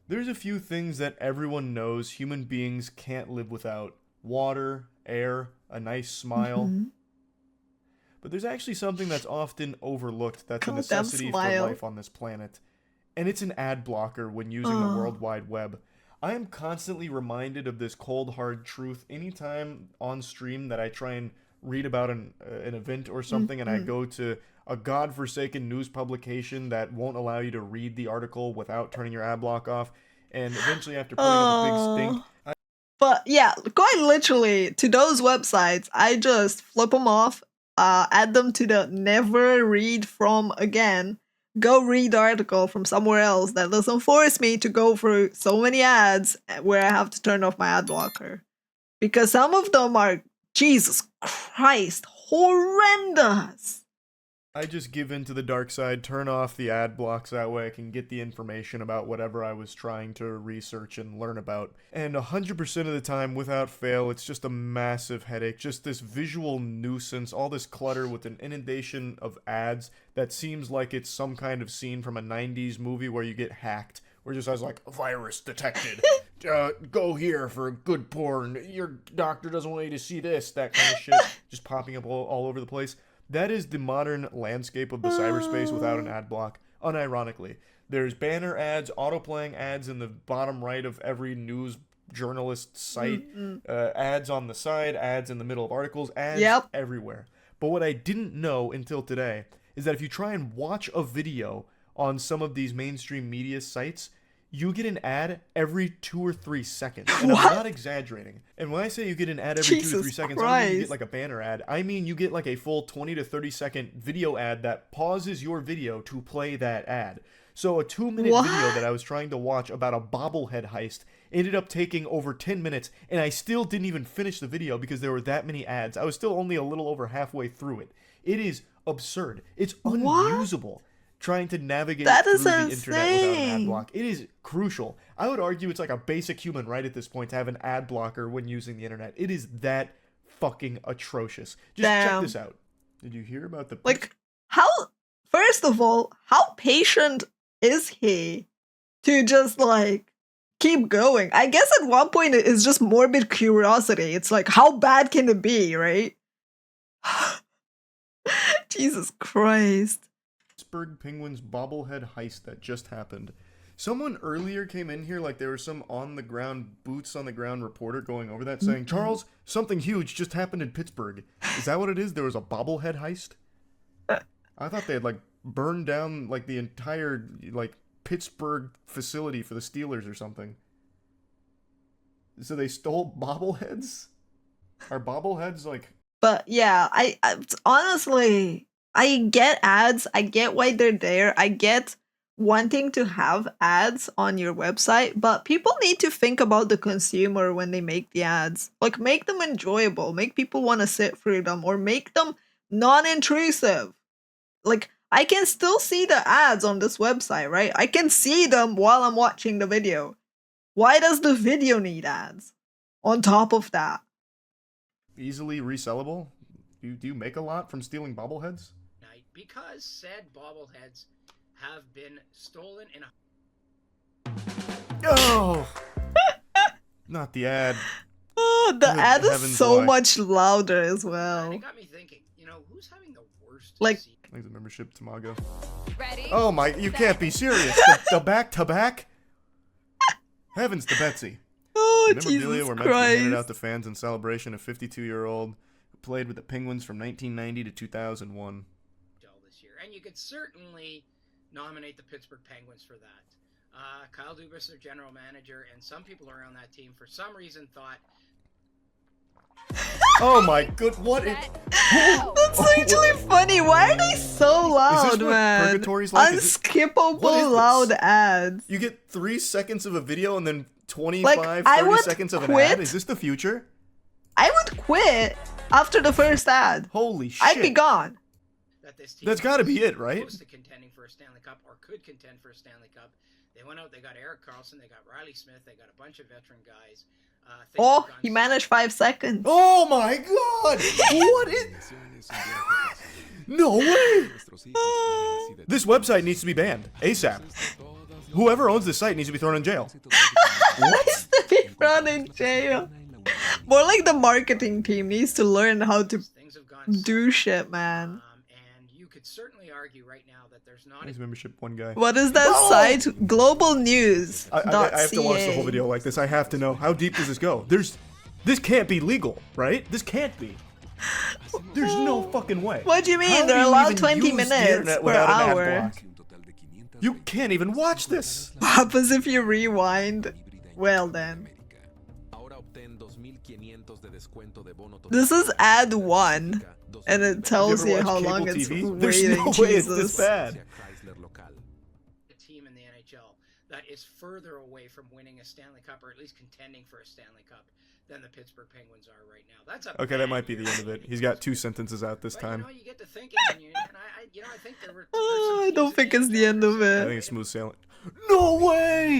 There's a few things that everyone knows human beings can't live without: water, air, a nice smile. Mhm. But there's actually something that's often overlooked that's a Goddamn necessity for smile. life on this planet, and it's an ad blocker when using the Oh. World Wide Web. I am constantly reminded of this cold hard truth anytime on stream that I try and read about an event or something, and I Mhm. go to a godforsaken news publication that won't allow you to read the article without turning your ad block off. And eventually, after putting up a big stink, Oh. But yeah, quite literally, to those websites, I just flip them off, add them to the never read from again, go read the article from somewhere else that doesn't force me to go through so many ads where I have to turn off my ad blocker. Because some of them are, Jesus Christ, horrendous. I just give in to the dark side, turn off the ad blocks, that way I can get the information about whatever I was trying to research and learn about. And 100% of the time, without fail, it's just a massive headache, just this visual nuisance, all this clutter with an inundation of ads that seems like it's some kind of scene from a 90s movie where you get hacked, where it just has like, virus detected. Go here for good porn. Your doctor doesn't want you to see this, that kind of shit, just popping up all over the place. That is the modern landscape of the cyberspace without an ad block, unironically. There's banner ads, autoplaying ads in the bottom right of every news journalist site, ads on the side, ads in the middle of articles, ads Yep. everywhere. But what I didn't know until today is that if you try and watch a video on some of these mainstream media sites, you get an ad every 2 or 3 seconds. And I'm What? not exaggerating. And when I say you get an ad every 2 to 3 Jesus seconds, I don't mean you get Christ. like a banner ad. I mean you get like a full 20 to 30-second video ad that pauses your video to play that ad. So a 2-minute video What? that I was trying to watch about a bobblehead heist ended up taking over 10 minutes, and I still didn't even finish the video because there were that many ads. I was still only a little over halfway through it. It is absurd. It's What? unusable trying to navigate That through is the internet without an ad insane. block. It is crucial. I would argue it's like a basic human right at this point to have an ad blocker when using the internet. It is that fucking atrocious. Just check this Damn. out. Did you hear about the Like, how, first of all, how patient is he to just like keep going? I guess at one point it's just morbid curiosity. It's like, how bad can it be, right? Jesus Christ. Pittsburgh Penguins bobblehead heist that just happened? Someone earlier came in here like there was some on the ground, boots on the ground reporter going over that saying, Charles, something huge just happened in Pittsburgh. Is that what it is? There was a bobblehead heist? I thought they had like burned down like the entire like Pittsburgh facility for the Steelers or something. So they stole bobbleheads? Are bobbleheads like... But yeah, I honestly, I get ads. I get why they're there. I get wanting to have ads on your website, but people need to think about the consumer when they make the ads. Like, make them enjoyable, make people want to sit through them, or make them non-intrusive. Like, I can still see the ads on this website, right? I can see them while I'm watching the video. Why does the video need ads on top of that? easily resellable? Do you make a lot from stealing bobbleheads? Because said bobbleheads have been stolen in a... Oh! Not the ad. Oh, the Good ad heavens is so alive. much louder as And well. it got me thinking, who's having the worst Like- seat? Like the membership, Tamago. Ready? Oh my, you can't be serious. The back to back? Heavens to Betsy. Oh, The memorabilia Jesus were meant to be handed out Christ. to fans in celebration of 52-year-old who played with the Penguins from 1990 to 2001. This year, and you could certainly nominate the Pittsburgh Penguins for that. Kyle Dubas, their general manager, and some people around that team, for some reason, thought Oh my good, what it... That's actually funny. Why are they so loud, what man? Purgatory's like? Is it- Unskippable what is this? loud ads. You get 3 seconds of a video and then 25, Like, I 30 would seconds of an quit. ad? Is this the future? I would quit after the first ad. Holy shit. I'd be gone. that this team That's gotta be was it, right? close to contending for a Stanley Cup, or could contend for a Stanley Cup. They went out, they got Eric Carlson, they got Riley Smith, they got a bunch of veteran guys. Things Oh, have gone he managed 5 seconds. Oh my god! What is... No way! This website needs to be banned. ASAP. Whoever owns this site needs to be thrown in jail. Needs to be thrown in jail. More like the marketing team needs to learn how to Things have gone do shit, man. and you could certainly argue right now that there's not His membership, one guy. What is that site? Global News. I have to watch the whole video like this. I have to know, how deep does this go? This can't be legal, right? This can't be. There's no fucking way. What do you mean? How They're do you allowed even 20 use the minutes internet per without an ad hour. block? You can't even watch this. What happens if you rewind? Well then. This is ad 1, and it tells you watch how cable long it's TV? waiting. There's no way it's Jesus. this bad. a team in the NHL that is further away from winning a Stanley Cup, or at least contending for a Stanley Cup, than the Pittsburgh Penguins are right now. That's a Okay, that bad might be year the end for of it. the He's got Pittsburgh 2 sentences out this But, time. you know, you get to thinking, and I think there were. I don't think it's the end of I it. think it's smooth sailing. No way!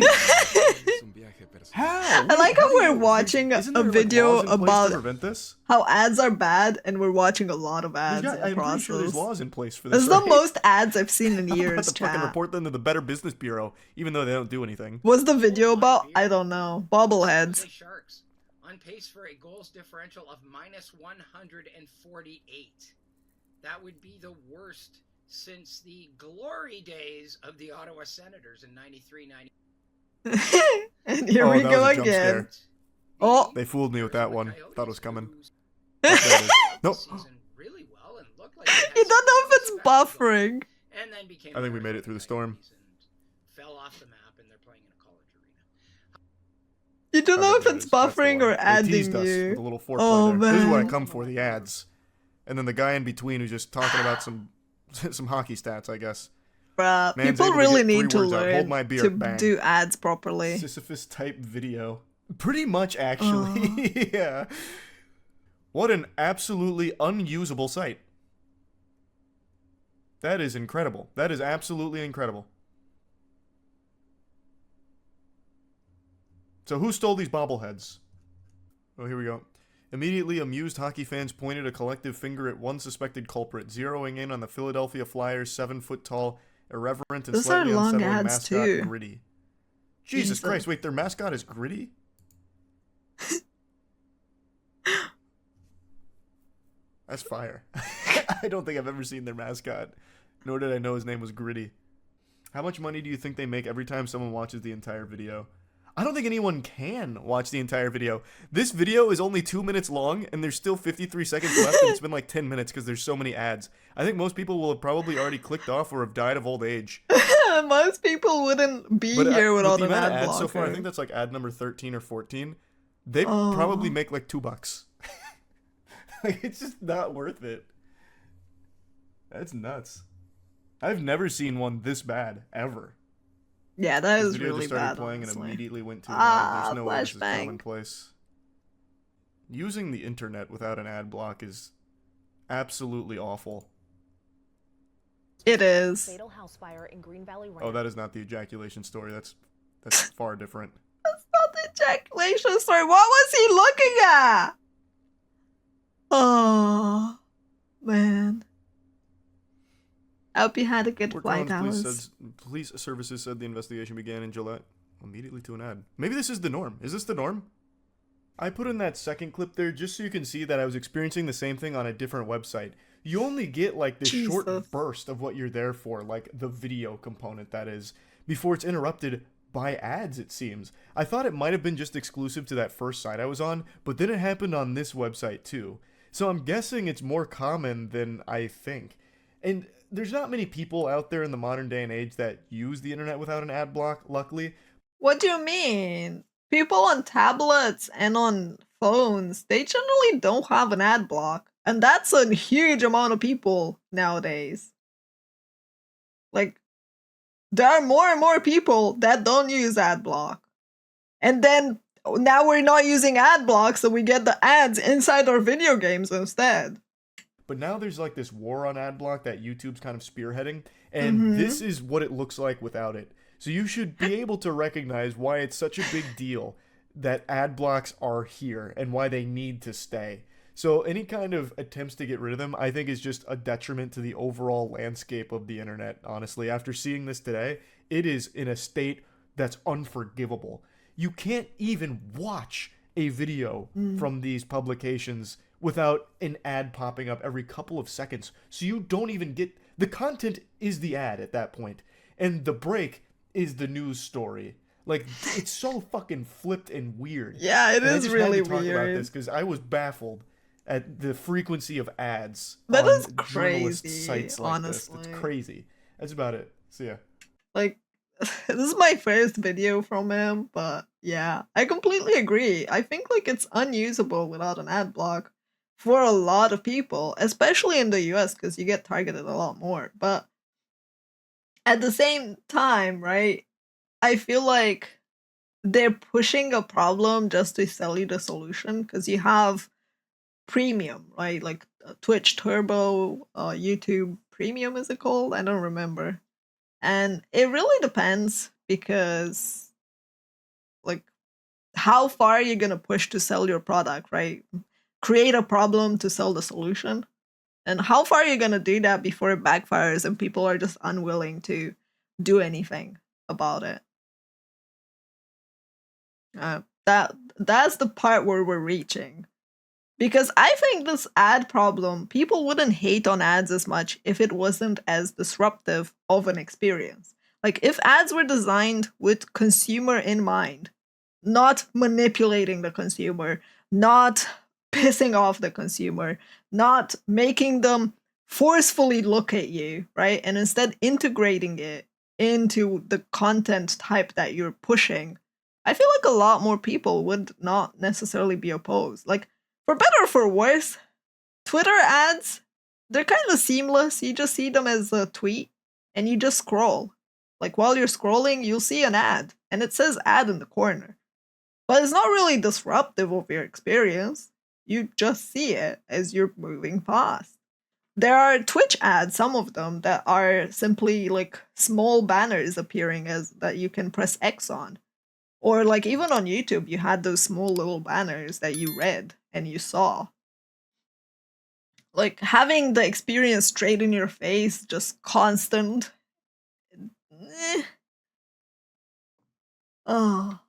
How? I like how we're watching Isn't a there, like, video laws in place to about prevent this? how ads are bad, and we're watching a lot of ads in I'm pretty sure there's process. laws in place for This this. is the right? most ads I've seen in I'm about years, to fucking chat. report them to the Better Business Bureau, even though they don't do anything. What's the video about? I don't know. Bobbleheads. San Jose Sharks on pace for a goals differential of -148. That would be the worst since the glory days of the Ottawa Senators in 93-94. And here Oh, we that go was a jump again. scare. Oh. They fooled me with that one. Coyotes, Thought it was coming. who There it is. Nope. season really well and looked like they had You don't know if some it's really special goals, buffering. and then became I think we very made it through the good storm. Coyotes and fell off the map, and they're playing in a college arena. You don't know if Okay, it's that's the buffering one. or They adding teased us with a you. little foreplay Oh, there. This is what I man. come for, the ads. And then the guy in between who's just talking about some hockey stats, I guess. Bruh, Man's people able to really get 3 need to words out. Hold learn my beer, to bang. do ads properly. Sisyphus type video. Pretty much, actually. Yeah. What an absolutely unusable site. That is incredible. That is absolutely incredible. So who stole these bobbleheads? Oh, here we go. Immediately, amused hockey fans pointed a collective finger at one suspected culprit, zeroing in on the Philadelphia Flyers' 7-foot-tall, irreverent, and Those are slightly long unsettling ads, mascot, too. Gritty. Jesus Jesus. Christ, wait, their mascot is Gritty? That's fire. I don't think I've ever seen their mascot, nor did I know his name was Gritty. How much money do you think they make every time someone watches the entire video? I don't think anyone can watch the entire video. This video is only 2 minutes long, and there's still 53 seconds left, and it's been like 10 minutes because there's so many ads. I think most people will have probably already clicked off or have died of old age. Most people wouldn't be But here without the an amount of ad ads blocker. so far, I think that's like ad number 13 or 14. They Oh. probably make like $2. Like, it's just not worth it. That's nuts. I've never seen one this bad, ever. Yeah, that This is video really just started bad, playing honestly. and immediately went to an Ah, ad. There's no way this is flashbang. commonplace. Using the internet without an ad block is absolutely awful. It is. Fatal house fire in Green Valley Oh, that is not the ejaculation story. That's far different. That's not the ejaculation story. What was he looking at? Oh, man. I hope you had a good Work flight, Collins Alice. police services said the investigation began in July. Immediately to an ad. Maybe this is the norm. Is this the norm? I put in that second clip there just so you can see that I was experiencing the same thing on a different website. You only get like this short Jesus. burst of what you're there for, like the video component that is, before it's interrupted by ads, it seems. I thought it might have been just exclusive to that first site I was on, but then it happened on this website too. So I'm guessing it's more common than I think. And there's not many people out there in the modern day and age that use the internet without an ad block, luckily. What do you mean? People on tablets and on phones, they generally don't have an ad block. And that's a huge amount of people nowadays. Like, there are more and more people that don't use ad block. And then now we're not using ad block, so we get the ads inside our video games instead. But now there's like this war on ad block that YouTube's kind of spearheading, and this is what it looks like without it. So you should be able to recognize why it's such a big deal that ad blocks are here and why they need to stay. So any kind of attempts to get rid of them, I think, is just a detriment to the overall landscape of the internet, honestly. After seeing this today, it is in a state that's unforgivable. You can't even watch a video from these publications without an ad popping up every couple of seconds. So you don't even get the content is the ad at that point, and the break is the news story. Like, it's so fucking flipped and weird. Yeah, it And I is just really had to talk about weird. this because I was baffled at the frequency of ads That on is journalist crazy, sites like this. honestly. It's crazy. That's about it. See ya. Like, this is my first video from him, but yeah, I completely agree. I think like it's unusable without an ad block for a lot of people, especially in the US because you get targeted a lot more. But at the same time, right, I feel like they're pushing a problem just to sell you the solution because you have premium, right? Like Twitch Turbo, YouTube Premium, is it called? I don't remember. And it really depends because, like, how far you're gonna push to sell your product, right? Create a problem to sell the solution. And how far you're gonna do that before it backfires and people are just unwilling to do anything about it. That's the part where we're reaching. Because I think this ad problem, people wouldn't hate on ads as much if it wasn't as disruptive of an experience. Like, if ads were designed with consumer in mind, not manipulating the consumer, not pissing off the consumer, not making them forcefully look at you, right? And instead integrating it into the content type that you're pushing, I feel like a lot more people would not necessarily be opposed. Like, for better or for worse, Twitter ads, they're kind of seamless. You just see them as a tweet and you just scroll. Like, while you're scrolling, you'll see an ad and it says ad in the corner. But it's not really disruptive of your experience. You just see it as you're moving past. There are Twitch ads, some of them, that are simply like small banners appearing as that you can press X on. Or like even on YouTube, you had those small little banners that you read and you saw. Like having the experience straight in your face, just constant. Oh,